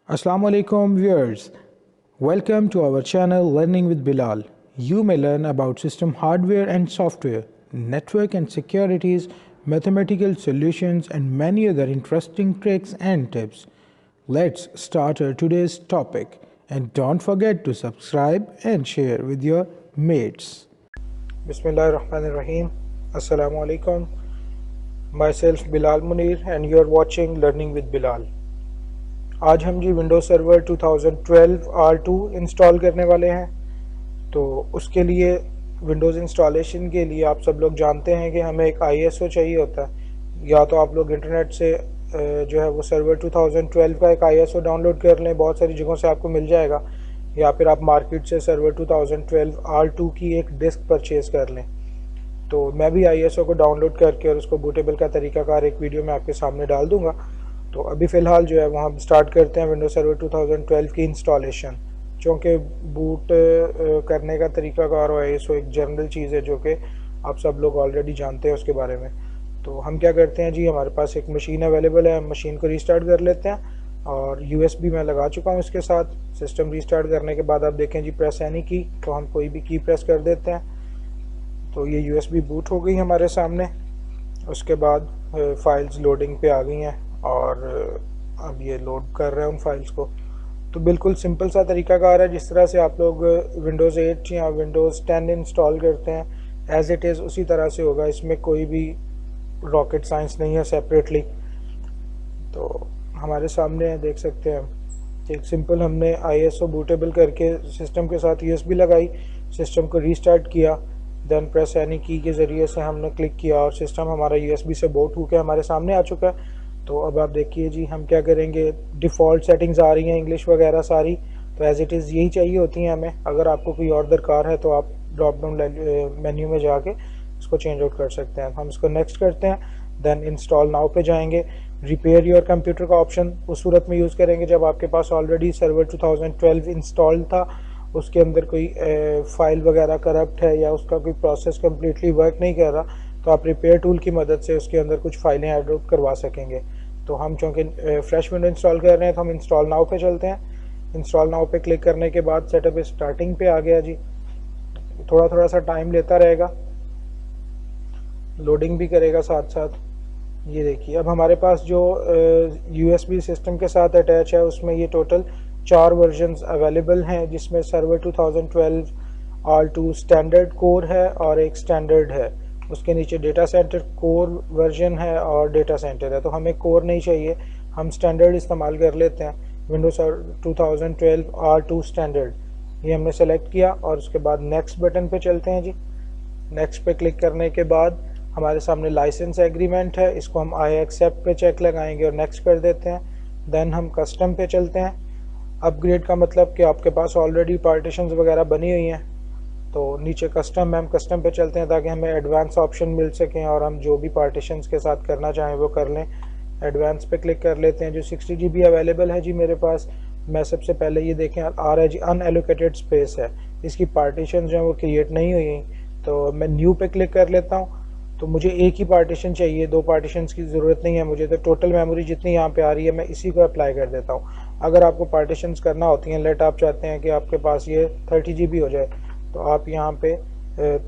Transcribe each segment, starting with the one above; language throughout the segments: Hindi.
Assalamu alaikum viewers. Welcome to our channel Learning with Bilal. You may learn about system hardware and software, network and securities, mathematical solutions and many other interesting tricks and tips. Let's start our today's topic and don't forget to subscribe and share with your mates. Bismillahirrahmanirrahim. Assalamu alaikum. Myself Bilal Munir and you are watching Learning with Bilal. आज हम जी विंडोज सर्वर 2012 R2 इंस्टॉल करने वाले हैं। तो उसके लिए विंडोज़ इंस्टॉलेशन के लिए आप सब लोग जानते हैं कि हमें एक ISO चाहिए होता है। या तो आप लोग इंटरनेट से जो है वो सर्वर 2012 का एक ISO डाउनलोड कर लें, बहुत सारी जगहों से आपको मिल जाएगा, या फिर आप मार्केट से सर्वर 2012 R2 की एक डिस्क परचेज़ कर लें। तो मैं भी ISO को डाउनलोड करके और उसको बूटेबल का तरीकाकार एक वीडियो में आपके सामने डाल दूँगा। तो अभी फ़िलहाल जो है वो हम स्टार्ट करते हैं विंडोज सर्वर 2012 की इंस्टॉलेशन। चूँकि बूट करने का तरीकाकार और ISO एक जनरल चीज़ है जो कि आप सब लोग ऑलरेडी जानते हैं उसके बारे में। तो हम क्या करते हैं जी, हमारे पास एक मशीन अवेलेबल है, हम मशीन को रीस्टार्ट कर लेते हैं और USB मैं लगा चुका हूँ इसके साथ। सिस्टम रीस्टार्ट करने के बाद आप देखें जी प्रेस एनी की, तो हम कोई भी की प्रेस कर देते हैं तो ये USB बूट हो गई हमारे सामने। उसके बाद फाइल्स लोडिंग पे आ गई हैं और अब ये लोड कर रहे हैं उन फाइल्स को। तो बिल्कुल सिंपल सा तरीकाकार है, जिस तरह से आप लोग विंडोज़ 8 या विंडोज़ 10 इंस्टॉल करते हैं एज़ इट इज़ उसी तरह से होगा। इसमें कोई भी रॉकेट साइंस नहीं है सेपरेटली। तो हमारे सामने देख सकते हैं एक सिंपल हमने ISO बूटेबल करके सिस्टम के साथ USB लगाई, सिस्टम को रीस्टार्ट किया, देन प्रेस एनी की के ज़रिए से हमने क्लिक किया और सिस्टम हमारा USB से बूट होकर हमारे सामने आ चुका है। तो अब आप देखिए जी हम क्या करेंगे, डिफ़ॉल्ट सेटिंग्स आ रही हैं इंग्लिश वगैरह सारी, तो एज़ इट इज़ यही चाहिए होती हैं हमें। अगर आपको कोई और दरकार है तो आप ड्रॉप डाउन मेन्यू में जाके इसको चेंज आउट कर सकते हैं। हम इसको नेक्स्ट करते हैं, देन इंस्टॉल नाउ पे जाएंगे। रिपेयर योर कंप्यूटर का ऑप्शन उस सूरत में यूज़ करेंगे जब आपके पास ऑलरेडी सर्वर 2012 इंस्टॉल था, उसके अंदर कोई फाइल वगैरह करप्ट है या उसका कोई प्रोसेस कम्प्लीटली वर्क नहीं कर रहा, तो आप रिपेयर टूल की मदद से उसके अंदर कुछ फाइलें ऐड आउट करवा सकेंगे। तो हम चूँकि फ्रेश विंडो इंस्टॉल कर रहे हैं तो हम इंस्टॉल नाउ पे चलते हैं। इंस्टॉल नाउ पे क्लिक करने के बाद सेटअप स्टार्टिंग पे आ गया जी। थोड़ा थोड़ा सा टाइम लेता रहेगा, लोडिंग भी करेगा साथ साथ। ये देखिए अब हमारे पास जो USB सिस्टम के साथ अटैच है उसमें ये टोटल 4 वर्जन्स अवेलेबल हैं, जिसमें सर्वर 2012 R2 स्टैंडर्ड कोर है और एक स्टैंडर्ड है। उसके नीचे डेटा सेंटर कोर वर्जन है और डेटा सेंटर है। तो हमें कोर नहीं चाहिए, हम स्टैंडर्ड इस्तेमाल कर लेते हैं। विंडोज 2012 R2 स्टैंडर्ड ये हमने सेलेक्ट किया और उसके बाद नेक्स्ट बटन पे चलते हैं जी। नेक्स्ट पे क्लिक करने के बाद हमारे सामने लाइसेंस एग्रीमेंट है, इसको हम आई एक्सेप्ट पे चेक लगाएंगे और नेक्स्ट कर देते हैं। देन हम कस्टम पे चलते हैं। अपग्रेड का मतलब कि आपके पास ऑलरेडी पार्टीशंस वगैरह बनी हुई हैं, तो नीचे कस्टम में हम कस्टम पे चलते हैं ताकि हमें एडवांस ऑप्शन मिल सकें और हम जो भी पार्टीशंस के साथ करना चाहें वो कर लें। एडवांस पे क्लिक कर लेते हैं। जो 60 GB अवेलेबल है जी मेरे पास, मैं सबसे पहले ये देखें आ रहा है जी अनएलोकेटेड स्पेस है, इसकी पार्टीशन जो है वो क्रिएट नहीं हुई। तो मैं न्यू पे क्लिक कर लेता हूँ। तो मुझे एक ही पार्टीशन चाहिए, 2 पार्टीशंस की ज़रूरत नहीं है मुझे। तो टोटल मेमोरी जितनी यहाँ पे आ रही है मैं इसी को अप्लाई कर देता हूँ। अगर आपको पार्टीशंस करना होती हैं, लेट आप चाहते हैं कि आपके पास ये 30 GB हो जाए, तो आप यहाँ पे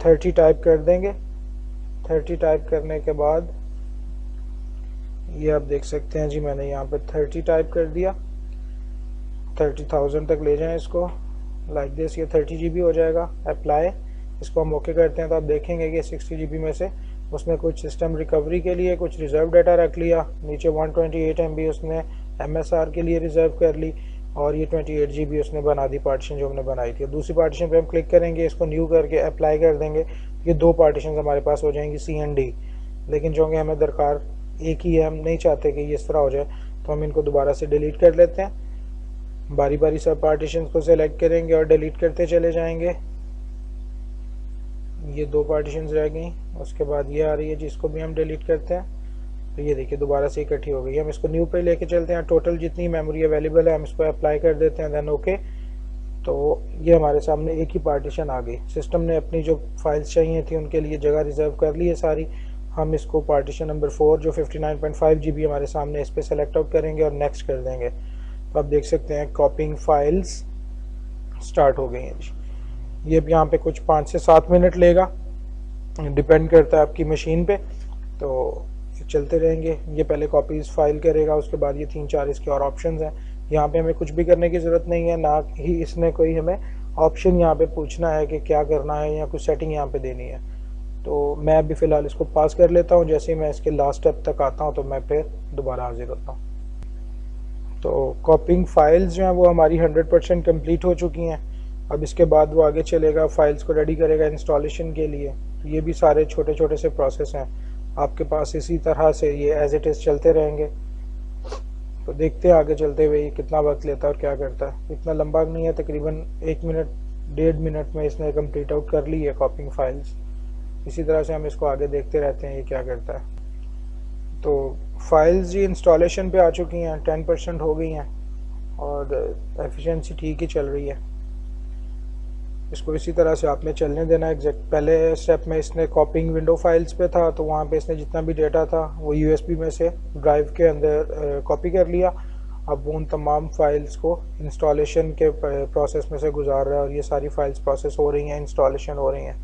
30 टाइप कर देंगे। 30 टाइप करने के बाद ये आप देख सकते हैं जी मैंने यहाँ पे 30 टाइप कर दिया। 30,000 तक ले जाएं इसको, लाइक दिस। ये 30 GB हो जाएगा। अप्लाई, इसको हम ओके करते हैं तो आप देखेंगे कि 60 GB में से उसने कुछ सिस्टम रिकवरी के लिए कुछ रिज़र्व डाटा रख लिया, नीचे 128 MB उसने MSR के लिए रिज़र्व कर ली और ये 28 GB उसने बना दी पार्टीशन जो हमने बनाई थी। दूसरी पार्टीशन पे हम क्लिक करेंगे, इसको न्यू करके अप्लाई कर देंगे, ये 2 पार्टीशन हमारे पास हो जाएंगी C and D। लेकिन जो कि हमें दरकार एक ही है, हम नहीं चाहते कि ये इस तरह हो जाए, तो हम इनको दोबारा से डिलीट कर लेते हैं। बारी बारी सब पार्टीशन को सेलेक्ट करेंगे और डिलीट करते चले जाएंगे। ये 2 पार्टीशंस रह गई, उसके बाद ये आ रही है जिसको भी हम डिलीट करते हैं। तो ये देखिए दोबारा से इकट्ठी हो गई। हम इसको न्यू पे लेके चलते हैं। टोटल जितनी मेमोरी अवेलेबल है हम इसको अप्लाई कर देते हैं, देन ओके। तो ये हमारे सामने एक ही पार्टीशन आ गई। सिस्टम ने अपनी जो फाइल्स चाहिए थी उनके लिए जगह रिजर्व कर ली है सारी। हम इसको पार्टीशन नंबर 4 जो 59.5 GB हमारे सामने, इस पर सेलेक्ट आउट करेंगे और नेक्स्ट कर देंगे। तो आप देख सकते हैं कॉपिंग फाइल्स स्टार्ट हो गई हैं जी। ये अब यहाँ पे कुछ 5 से 7 मिनट लेगा, डिपेंड करता है आपकी मशीन पे। तो चलते रहेंगे। ये पहले कॉपीज़ फाइल करेगा, उसके बाद ये 3-4 इसके और ऑप्शंस हैं। यहाँ पे हमें कुछ भी करने की ज़रूरत नहीं है, ना ही इसने कोई हमें ऑप्शन यहाँ पे पूछना है कि क्या करना है या कुछ सेटिंग यहाँ पे देनी है। तो मैं अभी फ़िलहाल इसको पास कर लेता हूँ। जैसे ही मैं इसके लास्ट स्टेप तक आता हूँ तो मैं फिर दोबारा हाजिर होता हूँ। तो कॉपिंग फाइल्स जो हैं वो हमारी 100% कंप्लीट हो चुकी हैं। अब इसके बाद वो आगे चलेगा, फाइल्स को रेडी करेगा इंस्टॉलेशन के लिए। तो ये भी सारे छोटे छोटे से प्रोसेस हैं आपके पास, इसी तरह से ये एज इट इज़ चलते रहेंगे। तो देखते हैं आगे चलते हुए ये कितना वक्त लेता है और क्या करता है। इतना लंबा नहीं है, तकरीबन 1 मिनट 1.5 मिनट में इसने कंप्लीट आउट कर ली है कॉपिंग फाइल्स। इसी तरह से हम इसको आगे देखते रहते हैं ये क्या करता है। तो फाइल्स जी इंस्टॉलेशन पे आ चुकी हैं, 10% हो गई हैं और एफिशिएंसी ठीक ही चल रही है। इसको इसी तरह से आपने चलने देना एग्जैक्ट। पहले स्टेप में इसने कॉपिंग विंडो फाइल्स पे था, तो वहाँ पे इसने जितना भी डेटा था वो यूएसबी में से ड्राइव के अंदर कॉपी कर लिया। अब वो उन तमाम फाइल्स को इंस्टॉलेशन के प्रोसेस में से गुजार रहा है और ये सारी फाइल्स प्रोसेस हो रही हैं, इंस्टॉलेशन हो रही हैं।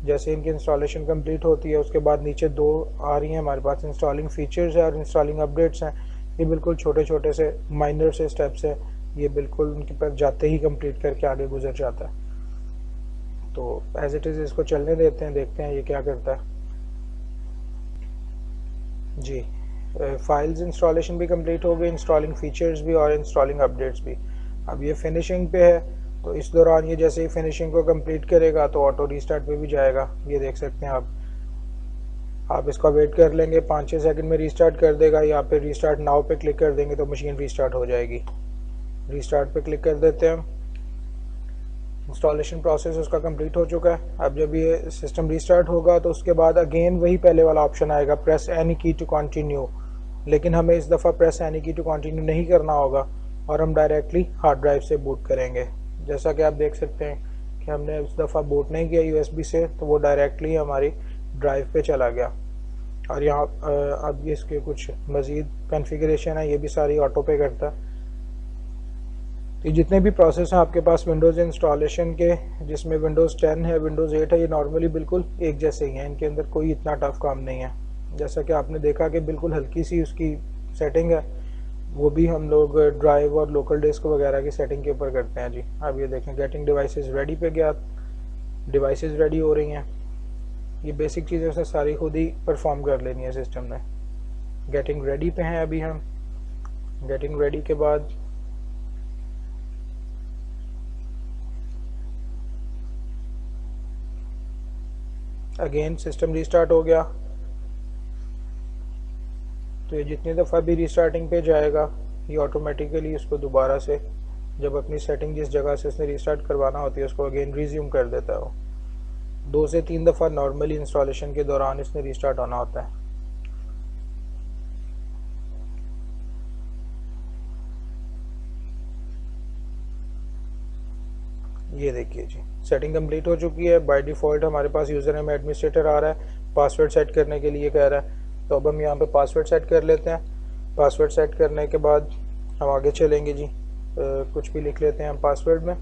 जैसे इनकी इंस्टॉलेशन कंप्लीट होती है उसके बाद नीचे 2 आ रही हैं हमारे पास, इंस्टॉलिंग फीचर्स है और इंस्टॉलिंग अपडेट्स हैं। ये बिल्कुल छोटे छोटे से माइनर से स्टेप्स है, ये बिल्कुल उनके पर जाते ही कंप्लीट करके आगे गुजर जाता है। तो एज इट इज़ इसको चलने देते हैं, देखते हैं ये क्या करता है जी। फाइल्स इंस्टॉलेशन भी कंप्लीट हो गई, इंस्टॉलिंग फीचर्स भी और इंस्टॉलिंग अपडेट्स भी। अब ये फिनिशिंग पे है, तो इस दौरान ये जैसे ही फिनिशिंग को कंप्लीट करेगा तो ऑटो रीस्टार्ट पे भी जाएगा। ये देख सकते हैं आप इसका वेट कर लेंगे, 5-6 सेकंड में रीस्टार्ट कर देगा, या फिर रीस्टार्ट नाउ पे क्लिक कर देंगे तो मशीन रीस्टार्ट हो जाएगी। रीस्टार्ट पे क्लिक कर देते हैं। इंस्टॉलेशन प्रोसेस उसका कंप्लीट हो चुका है। अब जब ये सिस्टम रीस्टार्ट होगा तो उसके बाद अगेन वही पहले वाला ऑप्शन आएगा, प्रेस एनी की टू कंटिन्यू। लेकिन हमें इस दफ़ा प्रेस एनी की टू कंटिन्यू नहीं करना होगा और हम डायरेक्टली हार्ड ड्राइव से बूट करेंगे। जैसा कि आप देख सकते हैं कि हमने इस दफ़ा बूट नहीं किया यूएसबी से, तो वो डायरेक्टली हमारी ड्राइव पे चला गया। और यहाँ अब ये इसके कुछ मज़ीद कॉन्फ़िगरेशन है, ये भी सारी ऑटो पे करता है। तो जितने भी प्रोसेस हैं आपके पास विंडोज़ इंस्टॉलेशन के, जिसमें विंडोज़ 10 है, विंडोज़ 8 है, ये नॉर्मली बिल्कुल एक जैसे ही हैं, इनके अंदर कोई इतना टफ काम नहीं है। जैसा कि आपने देखा कि बिल्कुल हल्की सी उसकी सेटिंग है, वो भी हम लोग ड्राइव और लोकल डिस्क वगैरह की सेटिंग के ऊपर करते हैं जी। अब ये देखें गेटिंग डिवाइसेस रेडी पे गया, डिवाइसेस रेडी हो रही हैं। ये बेसिक चीज़ें उसने सारी खुद ही परफॉर्म कर लेनी है सिस्टम ने। गेटिंग रेडी पे हैं अभी हम। गेटिंग रेडी के बाद अगेन सिस्टम रीस्टार्ट हो गया। तो ये जितनी दफ़ा भी रीस्टार्टिंग पे जाएगा ये ऑटोमेटिकली उसको दोबारा से, जब अपनी सेटिंग जिस जगह से उसने रीस्टार्ट करवाना होती है उसको अगेन रिज्यूम कर देता है। वो 2 से 3 दफ़ा नॉर्मली इंस्टॉलेशन के दौरान इसने रीस्टार्ट होना होता है। ये देखिए जी, सेटिंग कंप्लीट हो चुकी है। बाय डिफ़ॉल्ट हमारे पास यूज़र नेम एडमिनिस्ट्रेटर आ रहा है, पासवर्ड सेट करने के लिए कह रहा है। तो अब हम यहाँ पे पासवर्ड सेट कर लेते हैं। पासवर्ड सेट करने के बाद हम आगे चलेंगे जी। कुछ भी लिख लेते हैं हम पासवर्ड में।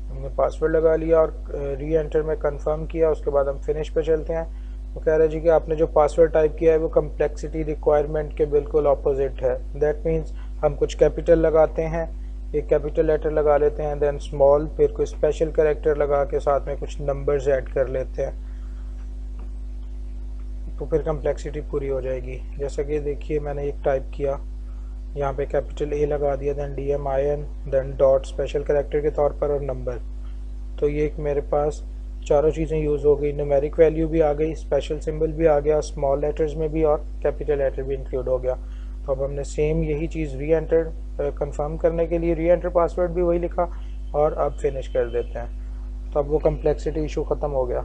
हमने पासवर्ड लगा लिया और री एंटर में कंफर्म किया। उसके बाद हम फिनिश पे चलते हैं। वो कह रहा है जी कि आपने जो पासवर्ड टाइप किया है वो कम्प्लेक्सिटी रिक्वायरमेंट के बिल्कुल अपोजिट है। दैट मीन्स हम कुछ कैपिटल लगाते हैं, एक कैपिटल लेटर लगा लेते हैं, देन स्मॉल, फिर कोई स्पेशल कैरेक्टर लगा के साथ में कुछ नंबर्स ऐड कर लेते हैं, तो फिर कम्प्लेक्सिटी पूरी हो जाएगी। जैसा कि देखिए मैंने एक टाइप किया, यहाँ पे कैपिटल ए लगा दिया, then DMIN, then dot special character के तौर पर और नंबर। तो ये एक मेरे पास चारों चीज़ें यूज़ हो गई। न्यूमेरिक वैल्यू भी आ गई, स्पेशल सिंबल भी आ गया, स्मॉल लेटर्स में भी और कैपिटल लेटर भी इंक्लूड हो गया। तो अब हमने सेम यही चीज़ री एंटर कंफर्म करने के लिए री एंटर पासवर्ड भी वही लिखा और अब फिनिश कर देते हैं। तो अब वो कम्प्लेक्सिटी इशू ख़त्म हो गया।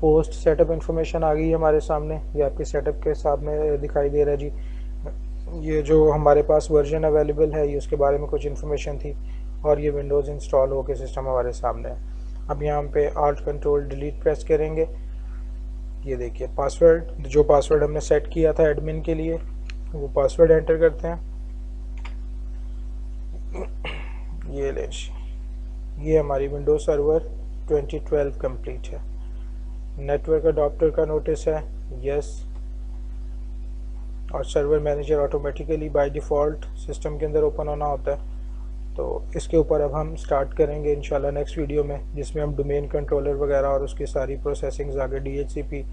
पोस्ट सेटअप इन्फॉर्मेशन आ गई हमारे सामने, ये आपके सेटअप के साथ में दिखाई दे रहा है जी। ये जो हमारे पास वर्जन अवेलेबल है ये उसके बारे में कुछ इन्फॉर्मेशन थी और ये विंडोज़ इंस्टॉल होकर सिस्टम हमारे सामने है। अब यहाँ पे Alt Control Delete प्रेस करेंगे ये देखिए पासवर्ड, जो पासवर्ड हमने सेट किया था एडमिन के लिए वो पासवर्ड एंटर करते हैं। ये ले, ये हमारी विंडोज सर्वर 2012 कंप्लीट है। नेटवर्क अडॉप्टर का नोटिस है, यस। और server manager automatically by default system के अंदर ओपन होना होता है। तो इसके ऊपर अब हम स्टार्ट करेंगे इंशाल्लाह नेक्स्ट वीडियो में, जिसमें हम डोमेन कंट्रोलर वगैरह और उसकी सारी प्रोसेसिंग्स आगे DHCP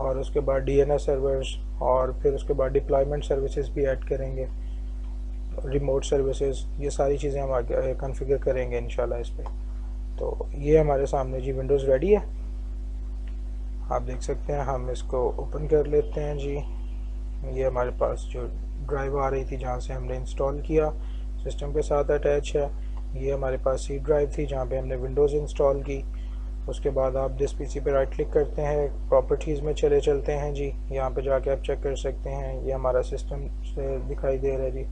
और उसके बाद DNS सर्वर्स और फिर उसके बाद डिप्लॉयमेंट सर्विसेज भी ऐड करेंगे, रिमोट सर्विसेज, ये सारी चीज़ें हम आगे कॉन्फ़िगर करेंगे इंशाल्लाह इस पर। तो ये हमारे सामने जी विंडोज़ रेडी है, आप देख सकते हैं। हम इसको ओपन कर लेते हैं जी। ये हमारे पास जो ड्राइव आ रही थी जहाँ से हमने इंस्टॉल किया, सिस्टम के साथ अटैच है। ये हमारे पास सी ड्राइव थी जहाँ पे हमने विंडोज़ इंस्टॉल की। उसके बाद आप दिस पीसी पे राइट क्लिक करते हैं, प्रॉपर्टीज़ में चलते हैं जी। यहाँ पे जाके आप चेक कर सकते हैं, ये हमारा सिस्टम से दिखाई दे रहा है जी।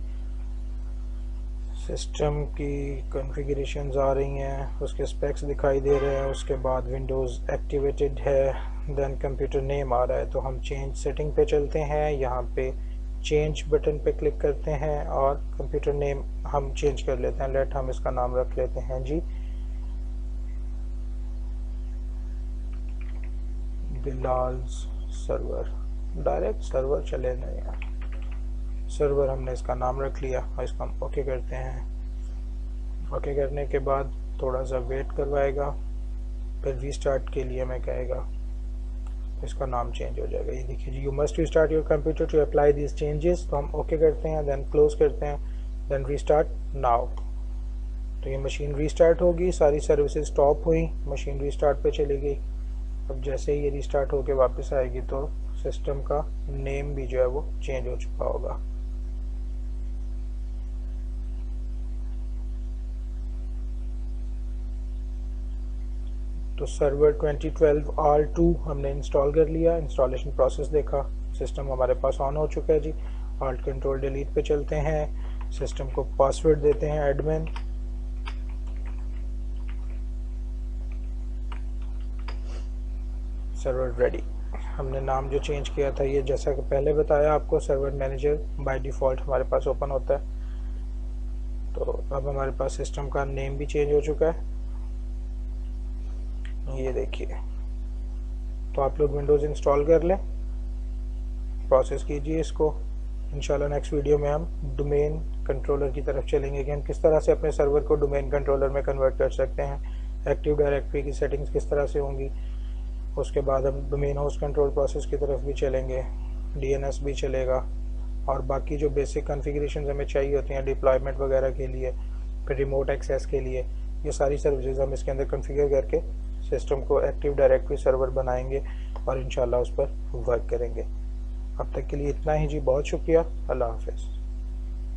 सिस्टम की कॉन्फ़िगरेशंस आ रही हैं, उसके स्पेक्स दिखाई दे रहे हैं। उसके बाद विंडोज़ एक्टिवेटेड है, देन कंप्यूटर नेम आ रहा है। तो हम चेंज सेटिंग पे चलते हैं, यहाँ पे चेंज बटन पे क्लिक करते हैं और कंप्यूटर नेम हम चेंज कर लेते हैं। लेट हम इसका नाम रख लेते हैं जी बिलाल्स सर्वर। डायरेक्ट सर्वर चले नहीं यार, सर्वर हमने इसका नाम रख लिया और इसका हम ओके करते हैं। ओके करने के बाद थोड़ा सा वेट करवाएगा, फिर रीस्टार्ट के लिए हमें कहेगा, इसका नाम चेंज हो जाएगा। ये देखिए जी, you must restart your computer to apply this changes. तो हम ओके करते हैं, देन क्लोज करते हैं, देन रीस्टार्ट नाउ। तो ये मशीन रीस्टार्ट होगी, सारी सर्विसेज स्टॉप हुई, मशीन रीस्टार्ट पे चली गई। अब जैसे ही ये रीस्टार्ट होके वापस आएगी तो सिस्टम का नेम भी जो है वो चेंज हो चुका होगा। तो सर्वर 2012 R2 हमने इंस्टॉल कर लिया, इंस्टॉलेशन प्रोसेस देखा, सिस्टम हमारे पास ऑन हो चुका है जी। Alt कंट्रोल डिलीट पे चलते हैं, सिस्टम को पासवर्ड देते हैं एडमिन, सर्वर रेडी। हमने नाम जो चेंज किया था, ये जैसा कि पहले बताया आपको, सर्वर मैनेजर बाय डिफ़ॉल्ट हमारे पास ओपन होता है। तो अब हमारे पास सिस्टम का नेम भी चेंज हो चुका है, ये देखिए। तो आप लोग विंडोज़ इंस्टॉल कर लें, प्रोसेस कीजिए इसको। इंशाल्लाह नेक्स्ट वीडियो में हम डोमेन कंट्रोलर की तरफ चलेंगे कि हम किस तरह से अपने सर्वर को डोमेन कंट्रोलर में कन्वर्ट कर सकते हैं, एक्टिव डायरेक्टरी की सेटिंग्स किस तरह से होंगी। उसके बाद हम डोमेन होस्ट कंट्रोल प्रोसेस की तरफ भी चलेंगे, DNS भी चलेगा, और बाकी जो बेसिक कॉन्फ़िगरेशंस हमें चाहिए होती हैं डिप्लॉयमेंट वगैरह के लिए, फिर रिमोट एक्सेस के लिए, ये सारी सर्विसेज हम इसके अंदर कॉन्फ़िगर करके सिस्टम को एक्टिव डायरेक्टरी सर्वर बनाएंगे और इंशाल्लाह उस पर वर्क करेंगे। अब तक के लिए इतना ही जी, बहुत शुक्रिया, अल्लाह हाफ़िज़।